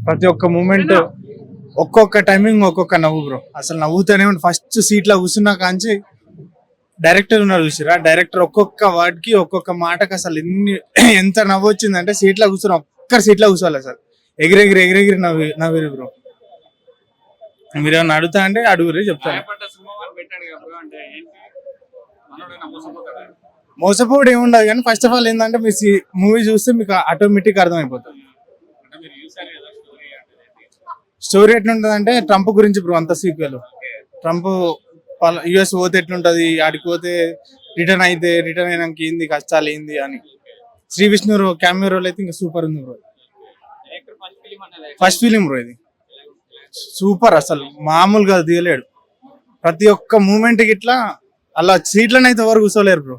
ప్రతి ఒక్క మూమెంట్, ఒక్కొక్క టైమింగ్ ఒక్కొక్క నవ్వు బ్రో. అసలు నవ్వుతూనే ఉండి ఫస్ట్ సీట్ లో కూర్చున్నా కాంచి డైరెక్టర్ ఉన్నారు చూసిరా, డైరెక్టర్ ఒక్కొక్క వర్డ్ కి ఒక్కొక్క మాటకి అసలు ఎంత నవ్వు వచ్చిందంటే సీట్ లో కూర్చొని ఒక్క సీట్ లో కూర్చోవాలి అసలు ఎగిరెగిరి నవ్విరు బ్రో. మీరు ఏమన్నా అడుగుతా అంటే అడుగురి చెప్తాను. మోసపోడు ఏముండదు కానీ ఫస్ట్ ఆఫ్ ఆల్ ఏంటంటే మీ మూవీ చూస్తే మీకు ఆటోమేటిక్ అర్థమైపోతుంది. స్టోరీ ఎట్లుంటది అంటే ట్రంప్ గురించి బ్రో అంత సీక్వెల్. ట్రంప్ యుఎస్ పోతే ఎట్లుంటది, ఆడికి పోతే రిటర్న్ అయినాక ఏంది కష్టాలు ఏంది అని. శ్రీ విష్ణు క్యామియో రోల్ అయితే ఇంకా సూపర్ ఉంది బ్రో. ఫస్ట్ ఫిలిం బ్రో ఇది, సూపర్ అసలు మామూలుగా దిగలేడు. ప్రతి ఒక్క మూమెంట్ కి ఇట్లా అలా సీట్లను అయితే ఎవరు కూర్చోలేరు బ్రో.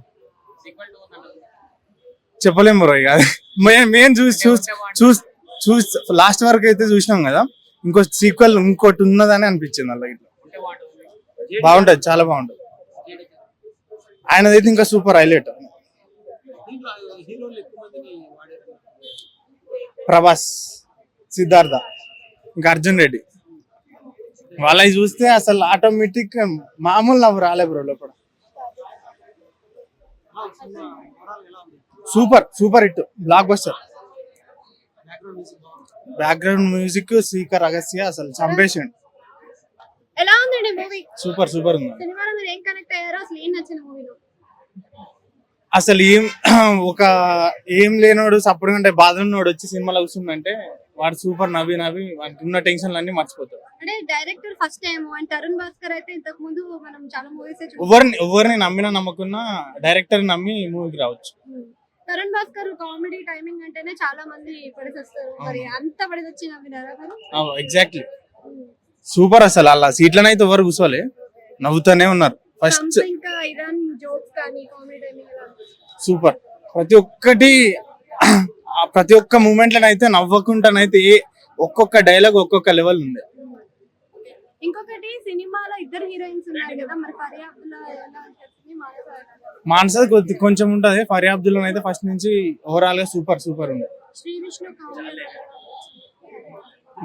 చెప్పలేం బ్రో. ఇక మేము చూసి లాస్ట్ వరకు అయితే చూసినాం కదా, ఇంకో సీక్వెల్ ఇంకోటి ఉన్నదని అనిపించింది అలా. ఇట్లా బాగుంటది, చాలా బాగుంటది. ఆయనదైతే ఇంకా సూపర్ హైలైట్. ప్రభాస్, సిద్ధార్థ, ఇంకా అర్జున్ రెడ్డి వాళ్ళవి చూస్తే అసలు ఆటోమేటిక్ మామూలు నవ్వు రాలే బ్రో లోపల. Super hit, blockbuster. Background music Srikar Agasthya అసలు చంపేసిండు. ఎలా ఉందండి మూవీ? సూపర్ ఉంది. సినిమాలో మీరు ఏం కనెక్ట్ అయ్యారో, అసలు ఏం నచ్చిన మూవీలో? అసలు ఒక ఏం లేనోడు సపోర్ట్ అంటే బాధ ఉన్నోడు వచ్చి సినిమాలో కూర్చుందంటే వాడు సూపర్ నవ్వి వాడికి ఉన్న టెన్షన్లు అన్ని మర్చిపోతాడు. అంటే director first time and Tarun Bhaskar అయితే ఇంతకు ముందు మనం చాలా మూవీస్ ఎవరిని నమ్మకున్నా డైరెక్టర్ నమ్మి మూవీకి రావచ్చు. తరుణ్ భాస్కర్ కామెడీ టైమింగ్ అంటేనే చాలా మంది పడిసొస్తారు. మరి అంత పడిసొచ్చి నవ్వినారా మీరు? Exactly super. అసలు అలా సీట్లనైతే ఎవరు కూర్చోలే, నవ్వుతూనే ఉన్నారు. ఫస్ట్ ఇంకా ఇరాన్ జోక్స్ కానీ కామెడీ టైమింగ్ సూపర్. ప్రతి ఒక్క మూమెంట్ లోనైతే నవ్వకుండానైతే ఒక్కొక్క డైలాగ్ ఒక్కొక్క లెవెల్ ఉంది. ఇంకొకటి సినిమాలో ఇద్దరు హీరోయిన్స్ ఉన్నారు కదా, మరి మానస కొంచెం ఉంటది. ఫరియా అబ్దుల్లా అయితే ఫస్ట్ నుంచి ఓవరాల్ గా సూపర్ ఉంది. శ్రీ విష్ణు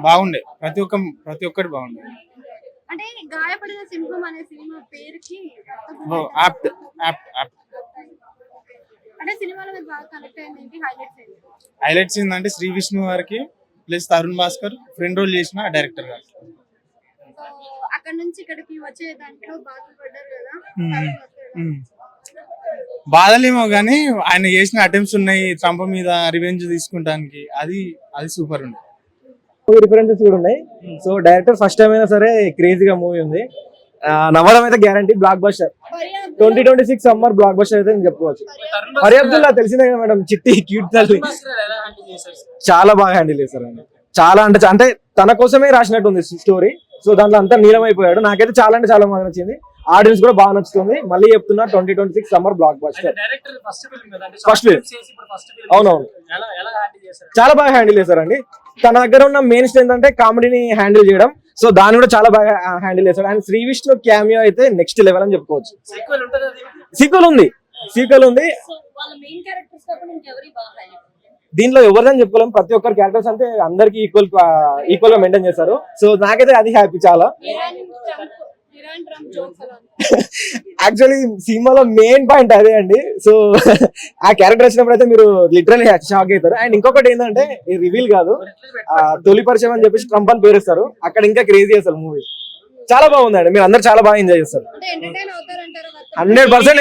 బాగుండే, ప్రతి ఒక్కటి బాగుండే. అంటే గాయపడిన సింహం అనే సినిమా పేరుకి అంటే సినిమాలో మీరు బాగా కనెక్ట్ అయింది హైలైట్స్ ఏంటంటే శ్రీ విష్ణు గారికి plus Tarun Bhaskar friend role చేసిన డైరెక్టర్ గారు. అక్కడ నుంచి ఇక్కడికి వచ్చే దాంట్లో బాధపడ్డారు కదా. బాధలేమో కానీ ఆయన చేసిన అటెంప్ట్స్ ఉన్నాయి ట్రంప్ మీద రివెంజ్ తీసుకుంటానికి, అది సూపర్ ఉంది. రిఫరెన్సెస్ కూడా ఉన్నాయి. సో డైరెక్టర్ ఫస్ట్ టైం అయినా సరే క్రేజీగా మూవీ ఉంది. నవ్వడం అయితే guarantee. Block buster 2026 summer block buster అయితే చెప్పుకోవచ్చు. ఫరియా అబ్దుల్లా తెలిసిందే కదా మేడం, చిట్టి క్యూట్ తల్లి, చాలా బాగా హ్యాండిల్ చేశారు. చాలా అంటే తన కోసమే రాసినట్టు ఉంది స్టోరీ. సో దాంట్లో అంతా నీలమైపోయాడు. నాకైతే చాలా బాగా నచ్చింది. ఆడియన్స్ కూడా బాగా నచ్చుతుంది. మళ్ళీ చెప్తున్నా 2026 summer block buster. First film అవునవును, చాలా బాగా హ్యాండిల్ చేశారండి. తన దగ్గర ఉన్న మెయిన్ స్ట్రెంత్ అంటే కామెడీని హ్యాండిల్ చేయడం. సో దాన్ని కూడా చాలా బాగా హ్యాండిల్ చేశాడు. అండ్ శ్రీ విష్ణు క్యామియో అయితే నెక్స్ట్ లెవెల్ అని చెప్పుకోవచ్చు. సీక్వెల్ ఉంది. దీంట్లో ఎవరిదని చెప్పుకోలేం. ప్రతి ఒక్కరు క్యారెక్టర్స్ అంటే అందరికి ఈక్వల్ గా మెయింటైన్ చేశారు. సో నాకైతే అది హ్యాపీ చాలా. యాక్చువల్లీ సినిమాలో మెయిన్ పాయింట్ అదే అండి. సో ఆ క్యారెక్టర్ వచ్చినప్పుడు అయితే మీరు లిటరల్లీ షాక్ అవుతారు. అండ్ ఇంకొకటి ఏంటంటే రివీల్ కాదు, తొలి పరిచయం అని చెప్పేసి ట్రంప్ అని పేరుస్తారు. అక్కడ ఇంకా క్రేజీ చేస్తారు మూవీ. చాలా బాగుందండి, మీరు అందరు చాలా బాగా ఎంజాయ్ చేస్తారు. 100%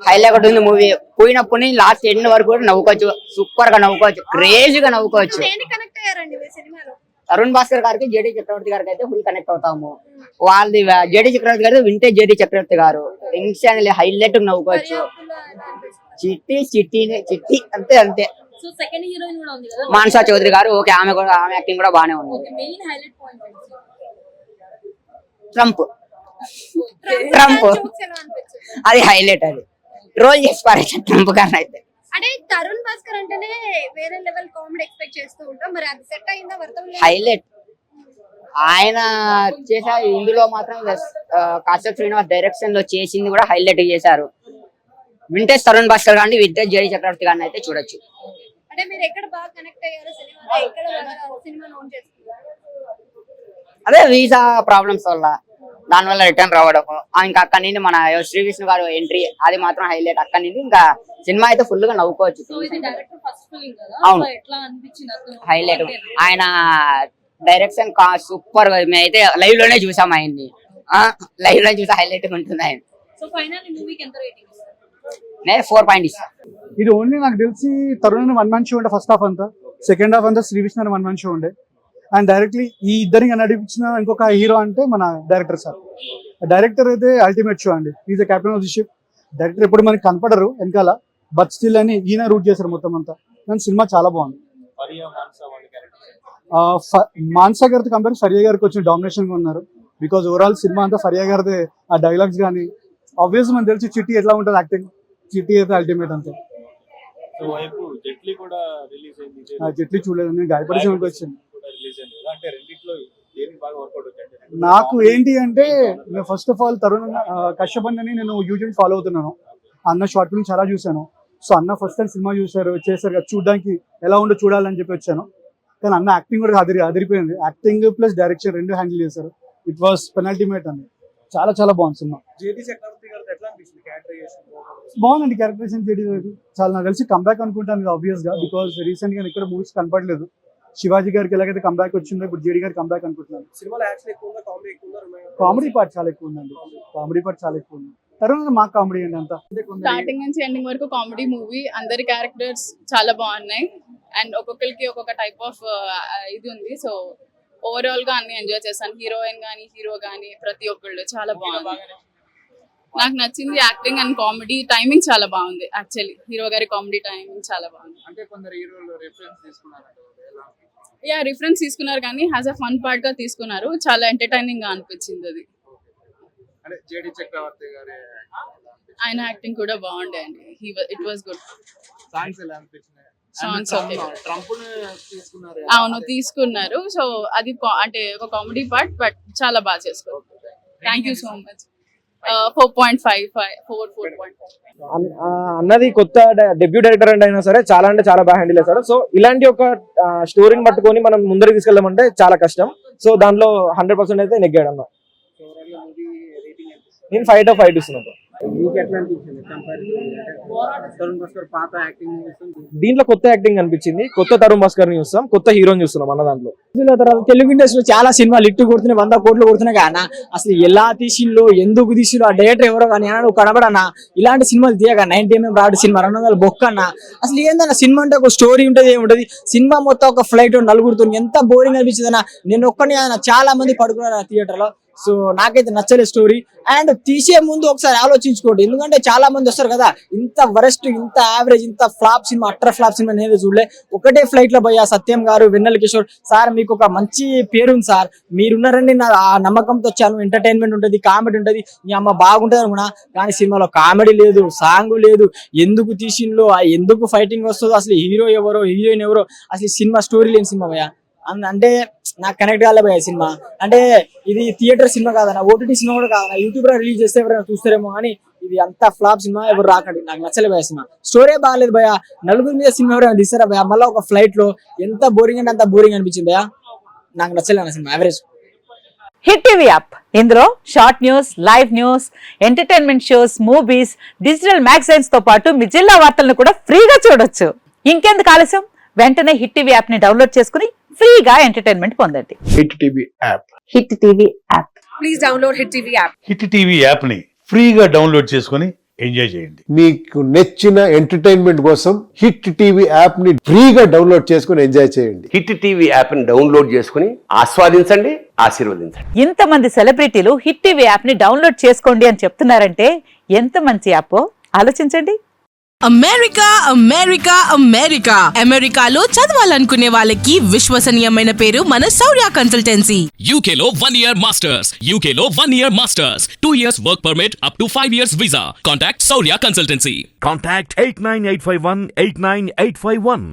హైలైట్ ఉంది మూవీ. పోయినప్పుడు లాస్ట్ ఎండ్ వరకు కూడా నవ్వుకోవచ్చు, సూపర్ గా నవ్వుకోవచ్చు, క్రేజీగా నవ్వుకోవచ్చు. తరుణ్ భాస్కర్ గారికి జేడీ చక్రవర్తి గారికి అయితే ఫుల్ కనెక్ట్ అవుతాము. వాళ్ళది జేడీ చక్రవర్తి గారు వింటేజ్ జేడీ చక్రవర్తి గారు హైలైట్ నవ్వుకోవచ్చు. చిట్టి అంతే. మానసా చౌదరి గారు ఓకే, ఆమె యాక్టింగ్ కూడా బాగానే ఉంది. ట్రంప్ అది హైలైట్. అది రోల్ చేసి పారేసారు ట్రంప్ గారిని అయితే. అంటే తరుణ్ భాస్కర్ అంటేనే వేరే లెవెల్ కామెడీ ఎక్స్పెక్ట్ చేస్తూ ఉంటాం. మరి అది సెట్ అయిందా? హైలైట్ ఆయన చేసే ఇందులో మాత్రం కాశ్యప్ శ్రీనివాస్ డైరెక్షన్ లో చేసింది కూడా హైలైట్ చేశారు. వింటేజ్ తరుణ్ భాస్కర్ గారిని, వింటేజ్ జేడి చక్రవర్తి గారిని అయితే చూడొచ్చు. అంటే మీరు ఎక్కడ బాగా కనెక్ట్ అయ్యారు సినిమాలో, ఎక్కడ సినిమా నోన్ చేసుకున్నారు? అదే వీసా ప్రాబ్లమ్స్ వల్ల, దాని వల్ల రిటర్న్ రావడం, ఇంకా అక్కడి నుండి మన శ్రీ విష్ణు గారు ఎంట్రీ, అది మాత్రం హైలైట్. అక్కడి నుండి ఇంకా సినిమా అయితే ఫుల్ గా నవ్వుకోవచ్చు. అవును, హైలైట్. ఆయన డైరెక్షన్ సూపర్. మేమైతే లైవ్ లోనే చూసాం ఆయన్ని, లైవ్ లో చూసి హైలైట్ ఉంటుంది ఆయన. నేను 4 ఇస్తాను. ఇది ఓన్లీ నాకు తెలిసి తరుణ్ 1 man షో ఉండే ఫస్ట్ హాఫ్ అంతా, సెకండ్ హాఫ్ అంతా శ్రీ విష్ణు 1 man షో ఉండే. అండ్ డైరెక్ట్లీ ఈ ఇద్దరికి నడిపించిన ఇంకొక హీరో అంటే మన డైరెక్టర్ సార్. డైరెక్టర్ అయితే అల్టిమేట్ షో అండి. Is the captain of the ship. Director ఎప్పుడు మనకి కనపడరు వెనకాల, బట్ స్టిల్ అని ఈయన రూట్ చేశారు మొత్తం అంతా. కానీ సినిమా చాలా బాగుంది. మాన్సా గారితో కంపేర్ ఫరియా గారికి కొంచెం డామినేషన్ గా ఉన్నారు. బికాజ్ ఓవరాల్ సినిమా అంతా ఫరియా గారిదే. ఆ డైలాగ్స్ కానీ ఆబ్వియస్ మనకు తెలిసి చిట్టి ఎట్లా ఉంటుంది యాక్టింగ్, చిట్టి అయితే అల్టిమేట్ అంతే. జెట్లీ చూడలేదు, నేను గాయపడి సినిమాకి వచ్చాను. నాకు ఏంటి అంటే first of all Tarun Kashyap అని నేను యూట్యూబ్ ఫాలో అవుతున్నాను. అన్న షార్ట్ ఫిల్మ్ చాలా చూశాను. సో అన్న ఫస్ట్ టైం సినిమా చేశారు కదా, చూడడానికి ఎలా ఉందో చూడాలని చెప్పి వచ్చాను. కానీ అన్న యాక్టింగ్ కూడా అదిరిపోయింది. యాక్టింగ్ ప్లస్ డైరెక్షన్ రెండు హ్యాండిల్ చేశారు. ఇట్ వాస్ పెనల్టిమేట్ అండి. చాలా చాలా బాగుంది సినిమా. బాగుందండి క్యారెక్టరైజేషన్ జేడీ గారికి. చాలా నాకు తెలిసి కంబ్యాక్ అనుకుంటాను ఆబ్వియస్ గా, బికాస్ రీసెంట్ గా ఇక్కడ మూవీస్ కనపడలేదు. శివాజీ గారికి ఎలాగైతే కంబ్యాక్ వచ్చిందో ఇప్పుడు జేడీ గారికి కంబ్యాక్ అనుకుంటున్నాను. కామెడీ పార్ట్ చాలా ఎక్కువ ఉందండి. కామెడీ పార్ట్ చాలా ఎక్కువ ఉంది. తర్వాత మా కామెడీ అండి అంతా. స్టార్టింగ్ నుంచి ఎండింగ్ వరకు కామెడీ మూవీ. అందరి క్యారెక్టర్స్ చాలా బాగున్నాయి అండ్ ఒక్కొక్కరికి ఒక్కొక్క టైప్ ఆఫ్ ఇది ఉంది. సో ఓవరాల్ గా అన్ని ఎంజాయ్ చేశాను. హీరోయిన్ గానీ హీరో గానీ ప్రతి ఒక్కళ్ళు చాలా బాగుంది. నాకు నచ్చింది యాక్టింగ్ అండ్ కామెడీ టైమింగ్ చాలా బాగుంది. యాక్చువల్లీ హీరో గారి కామెడీ టైమింగ్ చాలా బాగుంది. రిఫరెన్స్ తీసుకున్నారు కానీ హ్యాస్ అ ఫన్ పార్ట్ గా తీసుకున్నారు. చాలా ఎంటర్టైనింగ్ గా అనిపించింది అది. ఆయన యాక్టింగ్ కూడా బాగుండే అండి. It was good. సాంగ్స్ అవును తీసుకున్నారు. సో అది అంటే ఒక కామెడీ పార్ట్, బట్ చాలా బాగా చేసుకోవాలి. Thank you so much. 4.5 అన్నది కొత్త డెబ్యూ డైరెక్టర్ అంటే సరే చాలా అంటే చాలా బాగా హ్యాండిల్ చేశారు. సో ఇలాంటి ఒక స్టోరీని పట్టుకొని మనం ముందరికి తీసుకెళ్ళామంటే చాలా కష్టం. సో దాంట్లో 100% అయితే నెగ్గాడు అన్న. నేను 5 out of 5 ఇస్తున్నాను. దీంట్లో కొత్త యాక్టింగ్ అనిపించింది. కొత్త తరుణ్ భాస్కర్ ని చూస్తాం, కొత్త హీరోని చూస్తున్నాం అన్న. దాంట్లో తెలుగు ఇండస్ట్రీలో చాలా సినిమాలు ఇట్టు కొడుతున్నాయి, 100 కోట్లు కొడుతున్నాయి కానీ అసలు ఎలా తీసిల్లో, ఎందుకు తీసిల్లో, ఆ డైరెక్టర్ ఎవరో కానీ నువ్వు కనబడన్నా. ఇలాంటి సినిమాలు తీయగా 90mm రాడు సినిమా 200 బొక్కన్నా. అసలు ఏందన్నా సినిమా అంటే ఒక స్టోరీ ఉంటుంది, ఏముంటది. సినిమా మొత్తం ఒక ఫ్లైట్ నలుగురుతో ఎంత బోరింగ్ అనిపించింది అన్న. నేను ఒక్కని చాలా మంది పడుకున్నారు థియేటర్ లో. సో నాకైతే నచ్చలేదు స్టోరీ. అండ్ తీసే ముందు ఒకసారి ఆలోచించుకోండి, ఎందుకంటే చాలా మంది వస్తారు కదా, ఇంత వరెస్ట్, ఇంత యావరేజ్, ఇంత flop cinema, utter flop cinema నేనే చూడలే. ఒకటే ఫ్లైట్ లో పోయా సత్యం గారు, వెన్నెల కిషోర్ సార్, మీకు ఒక మంచి పేరుంది సార్, మీరున్నారండి నా ఆ నమ్మకంతో వచ్చాను. ఎంటర్టైన్మెంట్ ఉంటుంది, కామెడీ ఉంటుంది, మీ అమ్మ బాగుంటుంది అనుకున్నా. కానీ సినిమాలో కామెడీ లేదు, సాంగ్ లేదు. ఎందుకు తీసిందో, ఎందుకు ఫైటింగ్ వస్తుందో, అసలు హీరో ఎవరో హీరోయిన్ ఎవరో, అసలు సినిమా స్టోరీ లేని సినిమా భయ్యా. అంటే నాకు కనెక్ట్ కాలేపోయా సినిమా. అంటే ఇది థియేటర్ సినిమా కాదన్నా, ఓటీటీ సినిమా కూడా కాదన్నా. యూట్యూబ్ లో రిలీజ్ చేస్తే ఎవరైనా చూస్తారేమో కానీ ఇది అంత ఫ్లాప్ సినిమా, ఎవరు రాకండి. నాకు నచ్చలేపోయా సినిమా. స్టోరీ బాగాలేదు భయ. నలుగురి మీద సినిమా ఎవరైనా తీస్తారా భయ? మళ్ళీ ఒక ఫ్లైట్ లో ఎంత బోరింగ్ అంటే అంత బోరింగ్ అనిపించింది భయ. నాకు నచ్చలేదు సినిమా, యావరేజ్. హిట్ టీవీ యాప్, ఇందులో short news, live news, entertainment shows, movies, digital magazines తో పాటు మీ జిల్లా వార్తలను కూడా ఫ్రీగా చూడొచ్చు. ఇంకెందుకు ఆలస్యం, వెంటనే హిట్ టీవీ యాప్ ని డౌన్లోడ్ చేసుకుని ఫ్రీగా ఎంటర్టైన్మెంట్ పొందండి. Hit TV app. Hit TV app. Please download hit TV app. Hit TV app ని ఫ్రీగా డౌన్లోడ్ చేసుకుని ఎంజాయ్ చేయండి. మీకు నచ్చిన ఎంటర్టైన్మెంట్ కోసం హిట్ టీవీ యాప్ ని ఫ్రీగా డౌన్లోడ్ చేసుకుని ఎంజాయ్ చేయండి. హిట్ టీవీ యాప్ ని డౌన్లోడ్ చేసుకుని ఆస్వాదించండి, ఆశీర్వదించండి. ఇంతమంది సెలబ్రిటీలు హిట్ టీవీ యాప్ ని డౌన్లోడ్ చేసుకోండి అని చెప్తున్నారంటే ఎంత మంచి యాప్ ఆలోచించండి. అమెరికా అమెరికా అమెరికా అమెరికాలో చదవాలనుకునే వాళ్ళకి విశ్వసనీయమైన పేరు మన శౌర్య కన్సల్టెన్సీ. యూకేలో 1 year masters, యూకేలో 1 year masters, 2 years work permit up to 5 years visa. Contact Saurya Consultancy. Contact 89851 89851.